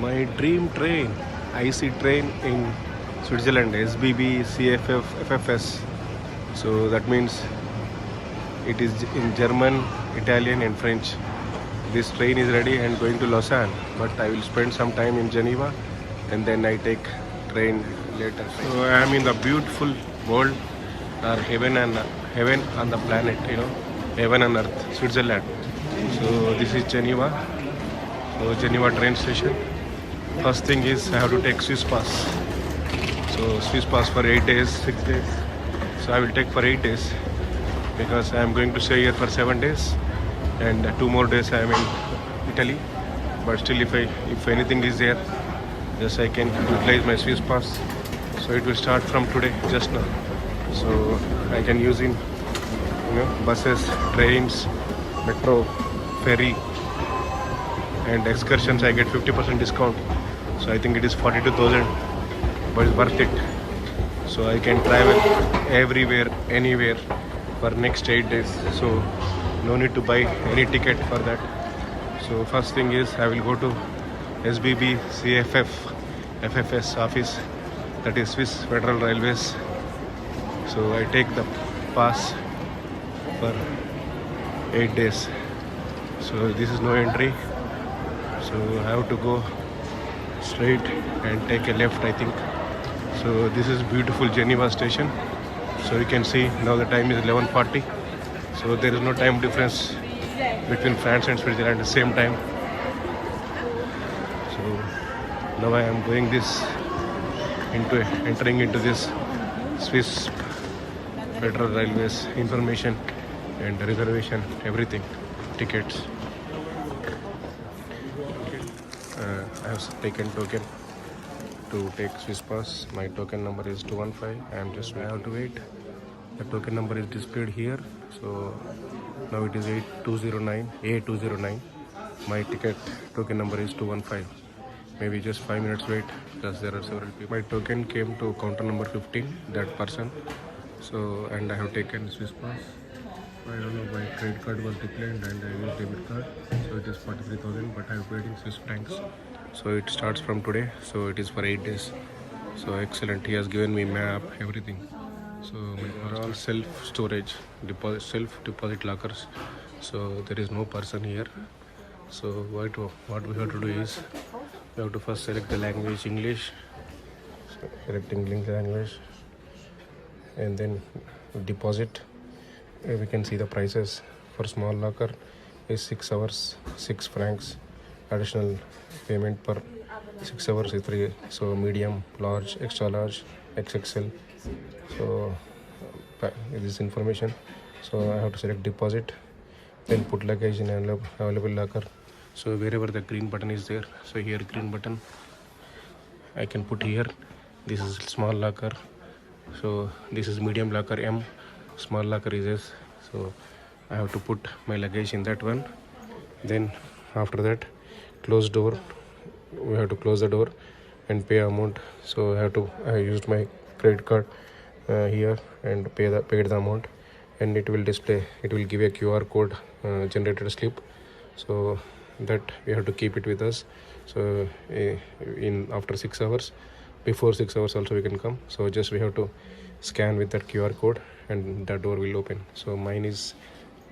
My dream train, IC train in Switzerland, SBB, CFF, FFS. So that means it is in German, Italian and French. This train is ready and going to Lausanne, but I will spend some time in Geneva and then I take train later. So I am in the beautiful world, or heaven on the planet, heaven on earth, Switzerland. So this is Geneva. So Geneva train station. First thing is I have to take Swiss pass. So Swiss pass for 8 days, 6 days. So I will take for 8 days because I am going to stay here for 7 days and 2 more days I am in Italy. But still, if anything is there, just I can utilize my Swiss pass. So it will start from today, just now. So I can use in buses, trains, metro, ferry, and excursions. I get 50% discount. So I think it is 42,000, but it's worth it. So I can travel everywhere, anywhere for next 8 days. So no need to buy any ticket for that. So first thing is I will go to SBB CFF FFS office, that is Swiss Federal Railways. So I take the pass for 8 days. So this is no entry. So I have to go straight and take a left, I think. So this is beautiful Geneva station. So you can see now the time is 11:40. So there is no time difference between France and Switzerland at the same time. So now I am going entering into this Swiss Federal Railways information and reservation, everything, tickets. I have taken token to take Swiss pass. My token number is 215. I have to wait. The token number is displayed here. So now it is A209. My token number is 215. Maybe just 5 minutes wait because there are several people. My token came to counter number 15, that person. So, and I have taken Swiss pass. I don't know, my credit card was declined and I used debit card. So it is 43,000, but I have paid in Swiss francs. So it starts from today. So it is for 8 days. So excellent. He has given me map, everything. So are all self-storage, self-deposit lockers. So there is no person here. So what we have to do is we have to first select the language English. So select English language, and then deposit. We can see the prices. For small locker is 6 hours, 6 francs. Additional payment per 6 hours is 3. So medium, large, extra large, XXL. So this information. So I have to select deposit, then put luggage in available locker. So wherever the green button is there, so here green button I can put here. This is small locker. So this is medium locker M, small locker is S. So I have to put my luggage in that one. Then after that, close door. We have to close the door and pay amount. So I used my credit card here and paid the amount, and it will give a QR code generated slip. So that we have to keep it with us. So after 6 hours, before 6 hours also we can come. So just we have to scan with that QR code and the door will open. So mine is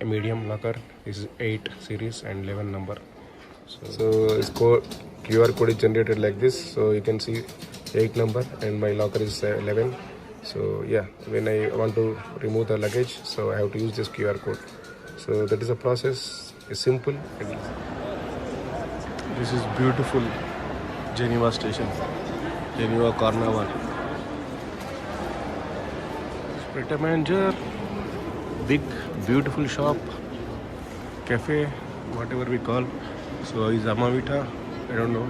a medium locker. This is 8 series and 11 number. So it's QR code is generated like this. So you can see 8 number and my locker is 11. So yeah, when I want to remove the luggage, so I have to use this QR code. So that is a process. It's simple and easy. This is beautiful Geneva station, Geneva Carnival. Pret a manger, big beautiful shop, cafe, whatever we call. So is Amavita, I don't know,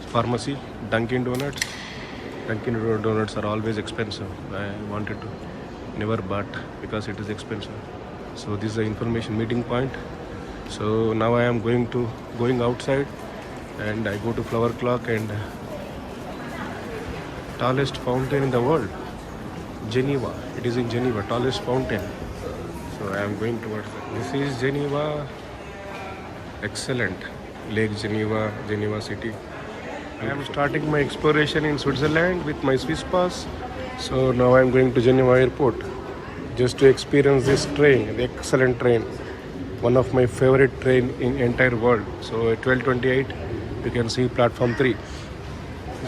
pharmacy, Dunkin Donuts. Dunkin Donuts are always expensive. I wanted to never bought because it is expensive. So this is the information meeting point. So now I am going outside and I go to Flower Clock and tallest fountain in the world, Geneva. It is in Geneva, tallest fountain. So I am going towards that. This is Geneva. Excellent. Lake Geneva, Geneva city. I am starting my exploration in Switzerland with my Swiss pass. So now I am going to Geneva airport just to experience this train, the excellent train, one of my favorite train in entire world. So at 12:28, you can see platform 3.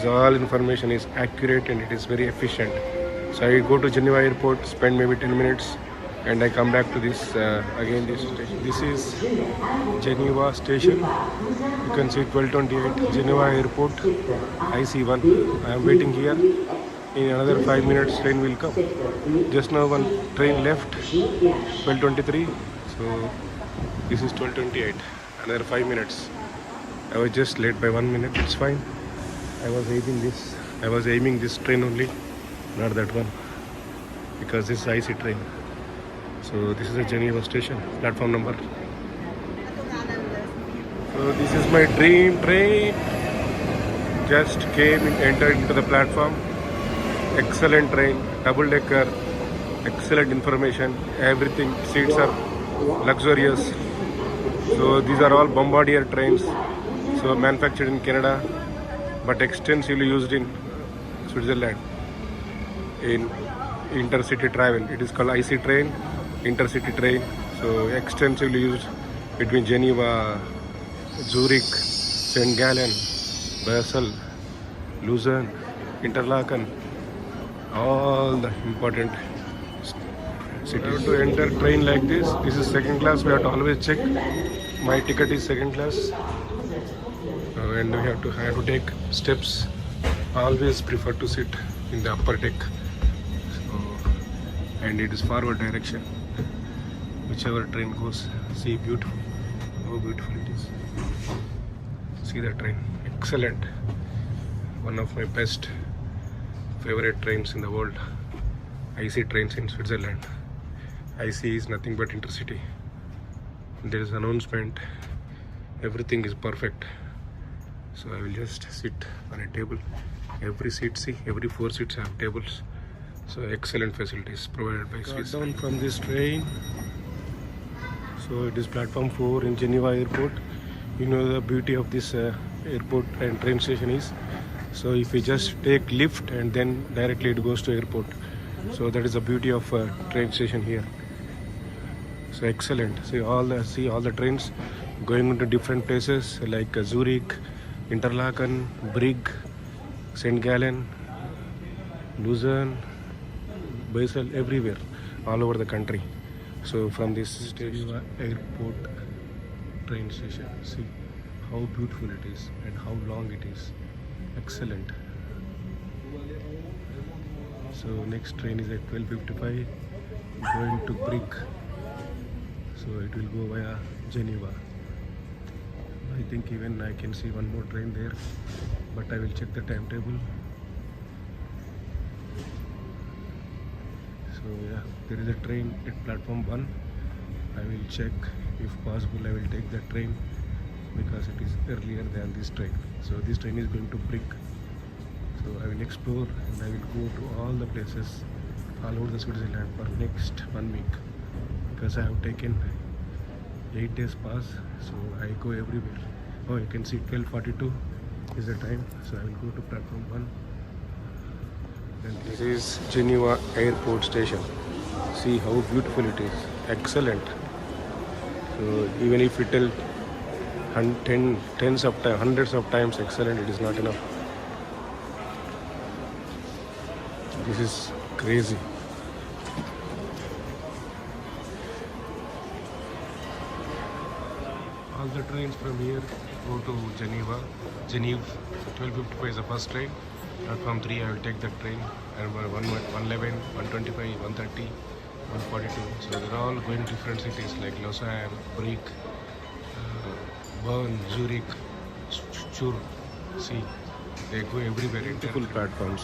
So all information is accurate and it is very efficient. So I go to Geneva airport, spend maybe 10 minutes, and I come back to this again. This station. This is Geneva station. You can see 12:28 Geneva airport. IC1. I am waiting here. In another 5 minutes, train will come. Just now one train left. 12:23. So this is 12:28. Another 5 minutes. I was just late by 1 minute. It's fine. I was aiming this train only, not that one, because this is IC train. So this is a Geneva station, platform number. So this is my dream train. Just came and entered into the platform. Excellent train, double decker, excellent information, everything. Seats are luxurious. So these are all Bombardier trains. So manufactured in Canada, but extensively used in Switzerland in intercity travel. It is called IC train, intercity train. So extensively used between Geneva, Zurich, St. Gallen, Basel, Lausanne, Interlaken, all the important cities. To enter train like this is second class. We have to always check. My ticket is second class. And we have to take steps. Always prefer to sit in the upper deck. So, and it is forward direction. Whichever train goes, see beautiful. How beautiful it is. See the train. Excellent. One of my best favorite trains in the world. IC trains in Switzerland. IC is nothing but intercity. There is announcement. Everything is perfect. So I will just sit on a table. Every seat, see, every 4 seats have tables. So excellent facilities provided by Swiss. Down from this train. So it is platform 4 in Geneva airport. You know the beauty of this airport and train station is. So if you just take lift and then directly it goes to airport. So that is the beauty of train station here. So excellent. See all the trains going into different places like Zurich, Interlaken, Brig, St. Gallen, Lausanne, Basel, everywhere, all over the country. So from this station, airport train station, see how beautiful it is and how long it is. Excellent. So next train is at 12:55, going to Brig. So it will go via Geneva. I think even I can see one more train there, but I will check the timetable. So yeah, there is a train at platform 1. I will check, if possible I will take that train because it is earlier than this train. So this train is going to Brig. So I will explore and I will go to all the places all over the Switzerland for next 1 week because I have taken 8 days pass, so I go everywhere. Oh, you can see 12:42 is the time, so I will go to platform 1. Then this is Geneva airport station. See how beautiful it is. Excellent. So even if you tell hundreds of times excellent, it is not enough. This is crazy. All the trains from here go to Geneva. 12:55 is the first train. Platform 3 I will take that train. And 111, 125, 130, 142. So they're all going to different cities like Lausanne, Brig, Bern, Zurich, Chur. See, they go everywhere. Beautiful platforms.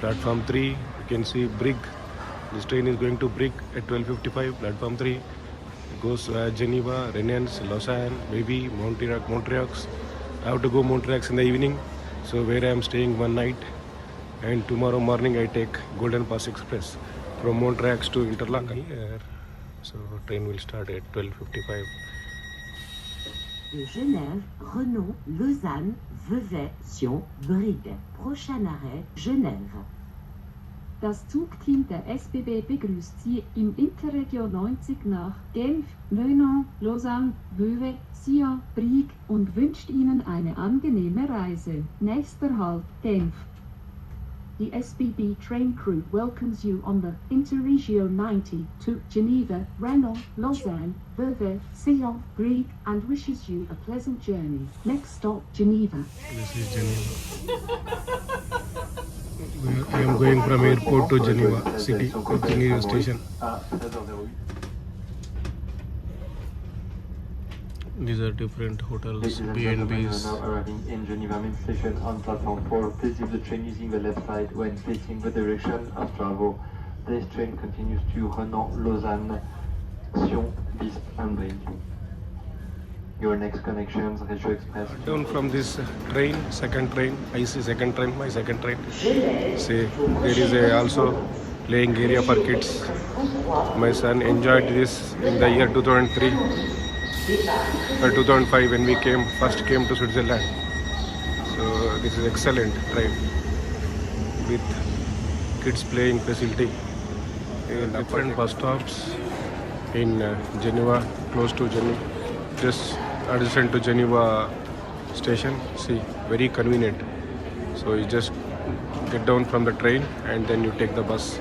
Platform 3, you can see Brig. This train is going to Brig at 12:55. Platform 3 goes Geneva, Rennes, Lausanne, maybe Montreux. I have to go Montreux in the evening, so where I am staying one night. And tomorrow morning I take Golden Pass Express from Montreux to Interlaken. Here, so train will start at 12:55. de Genève, Renault, Lausanne, Vevey, Sion, Brigue. Prochain arrêt, Genève. Das Zugteam der SBB begrüßt Sie im Interregio 90 nach Genf, Meudon, Lausanne, Vevey, Sion, Brieg und wünscht Ihnen eine angenehme Reise. Nächster Halt, Genf. The SBB train crew welcomes you on the Interregio 90 to Geneva, Renault, Lausanne, Vevey, Sion, Brieg and wishes you a pleasant journey. Next stop, Geneva. This is Geneva. I am going from airport to Geneva city, to Geneva station. These are different hotels, Ladies and gentlemen, you are B&Bs. now arriving in Geneva main station on platform 4. Please leave the train using the left side when facing the direction of travel. This train continues to Renan, Lausanne, Sion, Visp and Brigue. Your next connections, Regio Express. Down from this train, second train, I see second train, my second train. See, there is also playing area for kids. My son enjoyed this in the year 2003 or 2005 when we first came to Switzerland. So this is excellent train with kids playing facility. Different bus stops in Geneva, close to Geneva, just adjacent to Geneva station. See, very convenient. So you just get down from the train and then you take the bus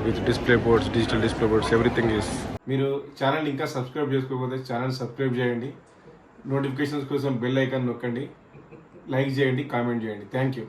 with display boards, digital display boards, everything is. మీరు channel ఇంకా subscribe చేసుకోకపోతే channel subscribe చేయండి, notifications కోసం bell icon నొక్కండి, like చేయండి, comment చేయండి. Thank you.